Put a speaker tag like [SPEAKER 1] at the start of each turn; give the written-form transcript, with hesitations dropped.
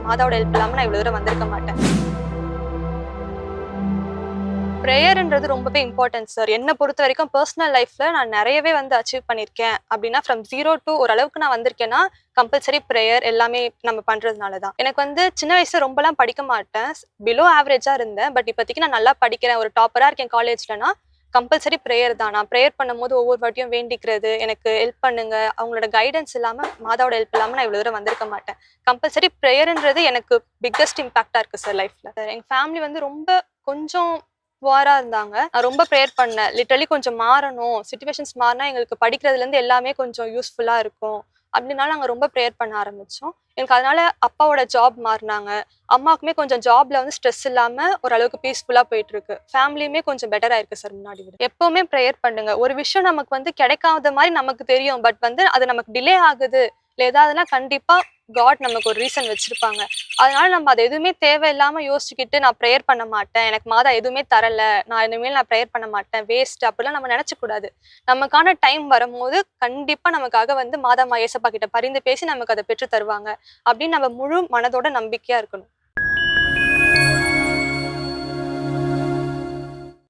[SPEAKER 1] மாதாவோட help இல்லாம நான் இவ்வளவு தூரம் வந்திருக்க மாட்டேன். ப்ரேயர்ன்றது ரொம்பவே இம்பார்ட்டன்ட் சார். என்ன பொறுத்த வரைக்கும் பர்சனல் லைஃப்ல நான் நிறையவே வந்து அச்சீவ் பண்ணியிருக்கேன் அப்படின்னா, ஃப்ரம் 0 to ஓரளவுக்கு நான் வந்திருக்கேன்னா, கம்பல்சரி ப்ரேயர் எல்லாமே நம்ம பண்றதுனால தான். எனக்கு வந்து சின்ன வயசுல ரொம்பலாம் படிக்க மாட்டேன். பிலோ ஆவரேஜா இருந்தேன். பட் இப்போதைக்கு நான் நல்லா படிக்கிறேன். ஒரு டாப்பரா இருக்கேன் காலேஜ்லனா, கம்பல்சரி ப்ரேயர் தான். நான் ப்ரேயர் பண்ணும்போது ஒவ்வொரு வாட்டியும் வேண்டிக்கிறது, எனக்கு ஹெல்ப் பண்ணுங்க, அவங்களோட கைடன்ஸ் இல்லாம, மாதாவோட ஹெல்ப் இல்லாம நான் இவ்வளவு தூரம் வந்திருக்க மாட்டேன். கம்பல்சரி ப்ரேயர்ன்றது எனக்கு பிக்கஸ்ட் இம்பாக்ட்டா இருக்கு சார் லைஃப்ல. எங்க ஃபேமிலி வந்து ரொம்ப கொஞ்சம் புவரா இருந்தாங்க. நான் ரொம்ப ப்ரேயர் பண்ணேன். லிட்டரலி கொஞ்சம் மாறணும். சிச்சுவேஷன்ஸ் மாறினா எங்களுக்கு படிக்கிறதுலேருந்து எல்லாமே கொஞ்சம் யூஸ்ஃபுல்லா இருக்கும். அப்படினால நாங்க ரொம்ப ப்ரேயர் பண்ண ஆரம்பிச்சோம். எனக்கு அதனால அப்பாவோட ஜாப் மாறுனாங்க. அம்மாவுக்குமே கொஞ்சம் ஜாப்ல வந்து ஸ்ட்ரெஸ் இல்லாம ஓரளவுக்கு பீஸ்ஃபுல்லா போயிட்டு இருக்கு. ஃபேமிலியுமே கொஞ்சம் பெட்டரா இருக்கு சார் முன்னாடி விட. எப்பவுமே ப்ரேயர் பண்ணுங்க. ஒரு விஷயம் நமக்கு வந்து கிடைக்காத மாரி நமக்கு தெரியும். பட் வந்து அது நமக்கு டிலே ஆகுது. இல்ல ஏதாவதுன்னா கண்டிப்பா காட் நமக்கு ஒரு ரீசன் வச்சிருப்பாங்க. அதனால நம்ம அது எதுவுமே தேவையில்லாம யோசிச்சுக்கிட்டு நான் ப்ரேயர் பண்ண மாட்டேன். எனக்கு மாதா எதுவுமே தரல. நான் ப்ரேயர் பண்ண மாட்டேன். வேஸ்ட் அப்படிலாம் நம்ம நினைச்சக் கூடாது. நமக்கான டைம் வரும்போது கண்டிப்பா நமக்காக வந்து மாதாம்மா ஏசப்பா கிட்ட பரிந்து பேசி நமக்கு அத பெற்று தருவாங்க. அப்படின்னு நம்ம முழு மனதோட நம்பிக்கையா இருக்கணும்.